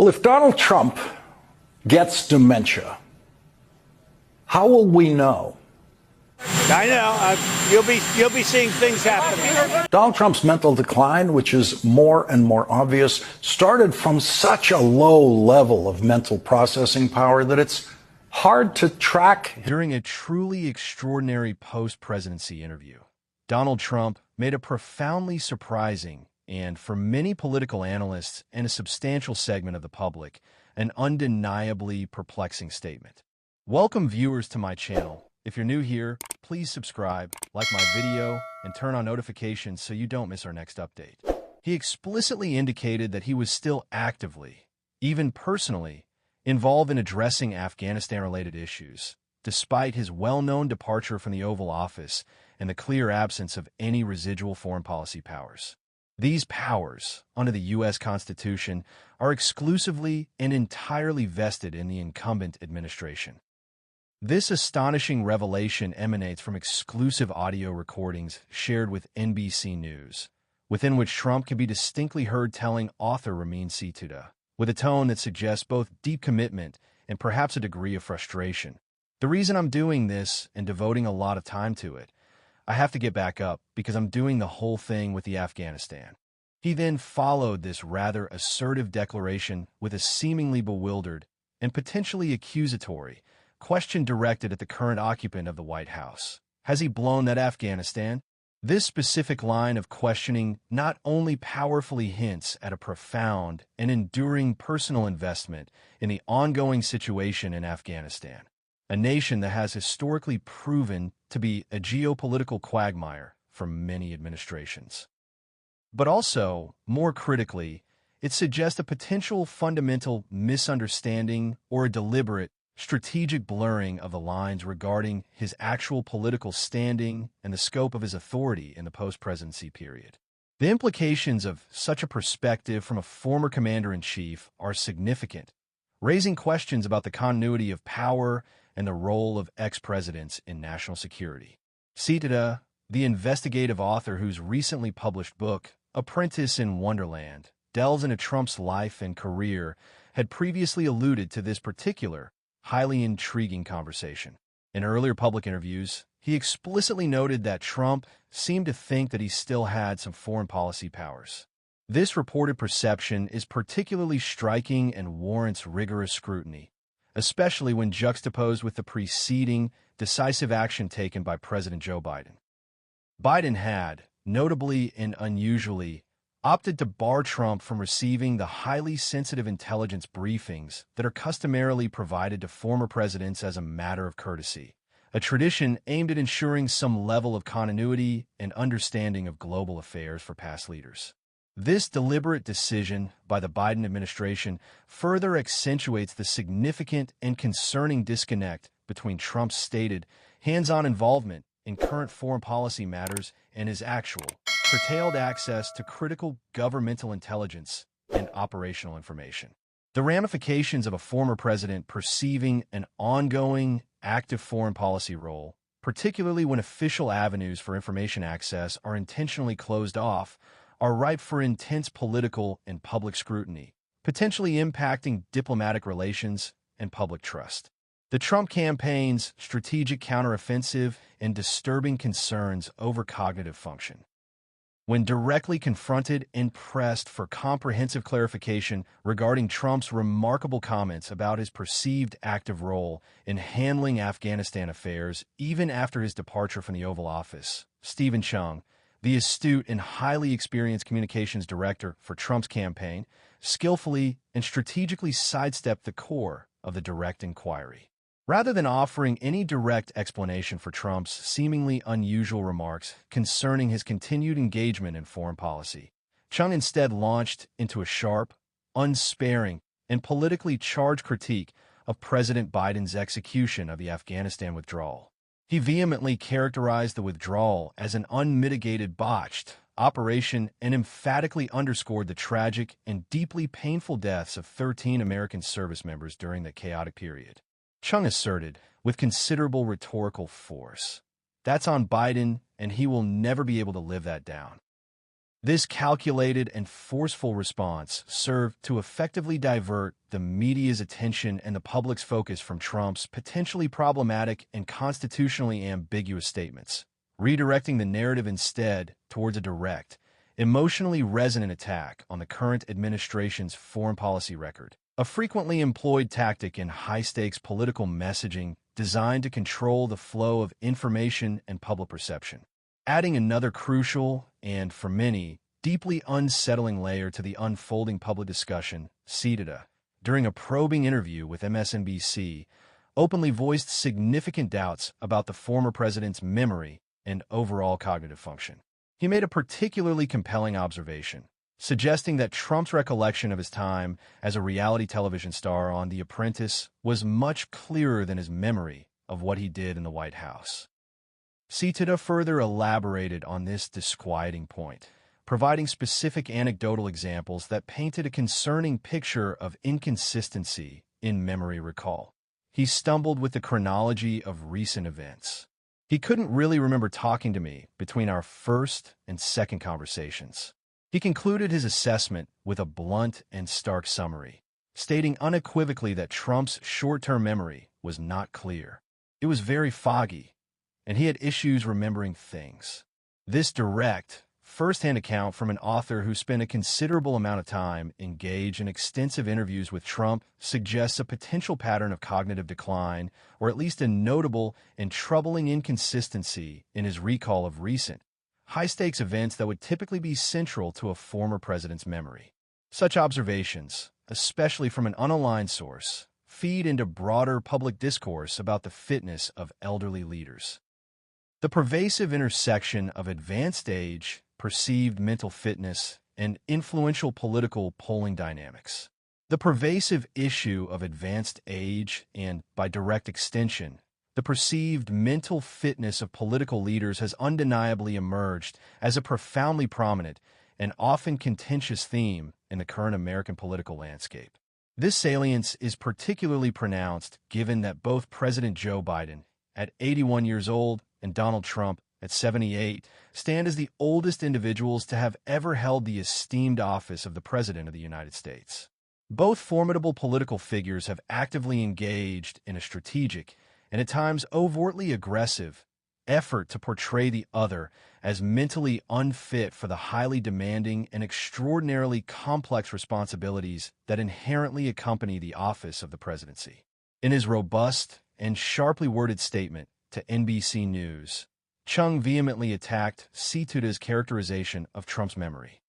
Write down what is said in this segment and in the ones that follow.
Well, if Donald Trump gets dementia, how will we know? I know. You'll be seeing things happening. Donald Trump's mental decline, which is more and more obvious, started from such a low level of mental processing power that it's hard to track. During a truly extraordinary post-presidency interview, Donald Trump made a profoundly surprising and, for many political analysts and a substantial segment of the public, an undeniably perplexing statement. Welcome, viewers, to my channel. If you're new here, please subscribe, like my video, and turn on notifications so you don't miss our next update. He explicitly indicated that he was still actively, even personally, involved in addressing Afghanistan-related issues, despite his well-known departure from the Oval Office and the clear absence of any residual foreign policy powers. These powers, under the U.S. Constitution, are exclusively and entirely vested in the incumbent administration. This astonishing revelation emanates from exclusive audio recordings shared with NBC News, within which Trump can be distinctly heard telling author Ramin Setoodeh, with a tone that suggests both deep commitment and perhaps a degree of frustration. The reason I'm doing this and devoting a lot of time to it, I have to get back up because I'm doing the whole thing with the Afghanistan. He then followed this rather assertive declaration with a seemingly bewildered and potentially accusatory question directed at the current occupant of the White House. Has he blown that Afghanistan? This specific line of questioning not only powerfully hints at a profound and enduring personal investment in the ongoing situation in Afghanistan, a nation that has historically proven to be a geopolitical quagmire for many administrations. But also, more critically, it suggests a potential fundamental misunderstanding or a deliberate, strategic blurring of the lines regarding his actual political standing and the scope of his authority in the post-presidency period. The implications of such a perspective from a former commander-in-chief are significant, raising questions about the continuity of power and the role of ex-presidents in national security. Setoodeh, the investigative author whose recently published book, Apprentice in Wonderland, delves into Trump's life and career, had previously alluded to this particular, highly intriguing conversation. In earlier public interviews, he explicitly noted that Trump seemed to think that he still had some foreign policy powers. This reported perception is particularly striking and warrants rigorous scrutiny, especially when juxtaposed with the preceding decisive action taken by President Joe Biden. Biden had, notably and unusually, opted to bar Trump from receiving the highly sensitive intelligence briefings that are customarily provided to former presidents as a matter of courtesy, a tradition aimed at ensuring some level of continuity and understanding of global affairs for past leaders. This deliberate decision by the Biden administration further accentuates the significant and concerning disconnect between Trump's stated hands-on involvement in current foreign policy matters and his actual, curtailed access to critical governmental intelligence and operational information. The ramifications of a former president perceiving an ongoing, active foreign policy role, particularly when official avenues for information access are intentionally closed off, are ripe for intense political and public scrutiny, potentially impacting diplomatic relations and public trust. The Trump campaign's strategic counteroffensive and disturbing concerns over cognitive function. When directly confronted and pressed for comprehensive clarification regarding Trump's remarkable comments about his perceived active role in handling Afghanistan affairs even after his departure from the Oval Office, Stephen Chung, the astute and highly experienced communications director for Trump's campaign, skillfully and strategically sidestepped the core of the direct inquiry. Rather than offering any direct explanation for Trump's seemingly unusual remarks concerning his continued engagement in foreign policy, Chung instead launched into a sharp, unsparing, and politically charged critique of President Biden's execution of the Afghanistan withdrawal. He vehemently characterized the withdrawal as an unmitigated, botched operation and emphatically underscored the tragic and deeply painful deaths of 13 American service members during the chaotic period. Chung asserted, with considerable rhetorical force, "That's on Biden, and he will never be able to live that down." This calculated and forceful response served to effectively divert the media's attention and the public's focus from Trump's potentially problematic and constitutionally ambiguous statements, redirecting the narrative instead towards a direct, emotionally resonant attack on the current administration's foreign policy record, a frequently employed tactic in high-stakes political messaging designed to control the flow of information and public perception. Adding another crucial and, for many, deeply unsettling layer to the unfolding public discussion, Setoodeh, during a probing interview with MSNBC, openly voiced significant doubts about the former president's memory and overall cognitive function. He made a particularly compelling observation, suggesting that Trump's recollection of his time as a reality television star on The Apprentice was much clearer than his memory of what he did in the White House. Setoodeh further elaborated on this disquieting point, providing specific anecdotal examples that painted a concerning picture of inconsistency in memory recall. He stumbled with the chronology of recent events. He couldn't really remember talking to me between our first and second conversations. He concluded his assessment with a blunt and stark summary, stating unequivocally that Trump's short-term memory was not clear. It was very foggy, and he had issues remembering things. This direct, first-hand account from an author who spent a considerable amount of time engaged in extensive interviews with Trump suggests a potential pattern of cognitive decline, or at least a notable and troubling inconsistency in his recall of recent, high-stakes events that would typically be central to a former president's memory. Such observations, especially from an unaligned source, feed into broader public discourse about the fitness of elderly leaders. The pervasive intersection of advanced age, perceived mental fitness, and influential political polling dynamics. The pervasive issue of advanced age and, by direct extension, the perceived mental fitness of political leaders has undeniably emerged as a profoundly prominent and often contentious theme in the current American political landscape. This salience is particularly pronounced given that both President Joe Biden, at 81 years old, and Donald Trump, at 78, stand as the oldest individuals to have ever held the esteemed office of the President of the United States. Both formidable political figures have actively engaged in a strategic, and at times overtly aggressive, effort to portray the other as mentally unfit for the highly demanding and extraordinarily complex responsibilities that inherently accompany the office of the presidency. In his robust and sharply worded statement to NBC News, Chung vehemently attacked Setoodeh's characterization of Trump's memory.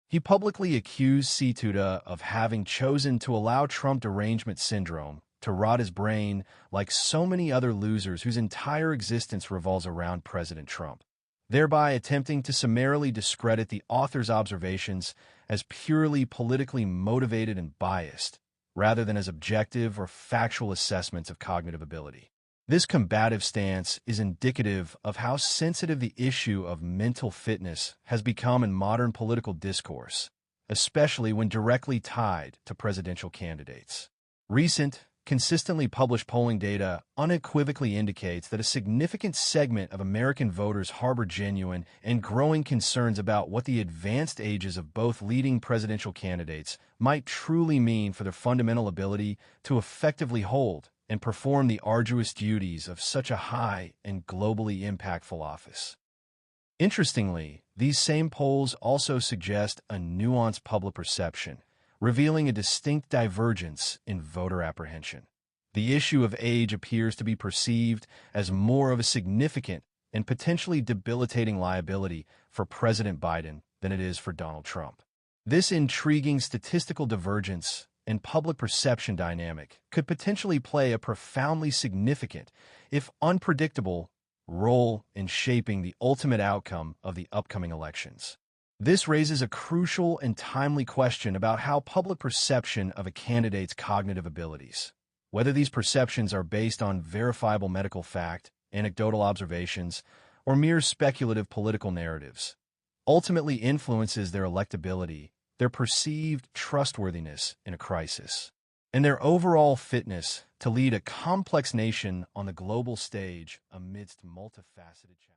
He publicly accused Setoodeh of having chosen to allow Trump derangement syndrome to rot his brain like so many other losers whose entire existence revolves around President Trump, thereby attempting to summarily discredit the author's observations as purely politically motivated and biased, rather than as objective or factual assessments of cognitive ability. This combative stance is indicative of how sensitive the issue of mental fitness has become in modern political discourse, especially when directly tied to presidential candidates. Recent, consistently published polling data unequivocally indicates that a significant segment of American voters harbor genuine and growing concerns about what the advanced ages of both leading presidential candidates might truly mean for their fundamental ability to effectively hold and perform the arduous duties of such a high and globally impactful office. Interestingly, these same polls also suggest a nuanced public perception, revealing a distinct divergence in voter apprehension. The issue of age appears to be perceived as more of a significant and potentially debilitating liability for President Biden than it is for Donald Trump. This intriguing statistical divergence and public perception dynamic could potentially play a profoundly significant, if unpredictable, role in shaping the ultimate outcome of the upcoming elections. This raises a crucial and timely question about how public perception of a candidate's cognitive abilities, whether these perceptions are based on verifiable medical fact, anecdotal observations, or mere speculative political narratives, ultimately influences their electability, their perceived trustworthiness in a crisis, and their overall fitness to lead a complex nation on the global stage amidst multifaceted challenges.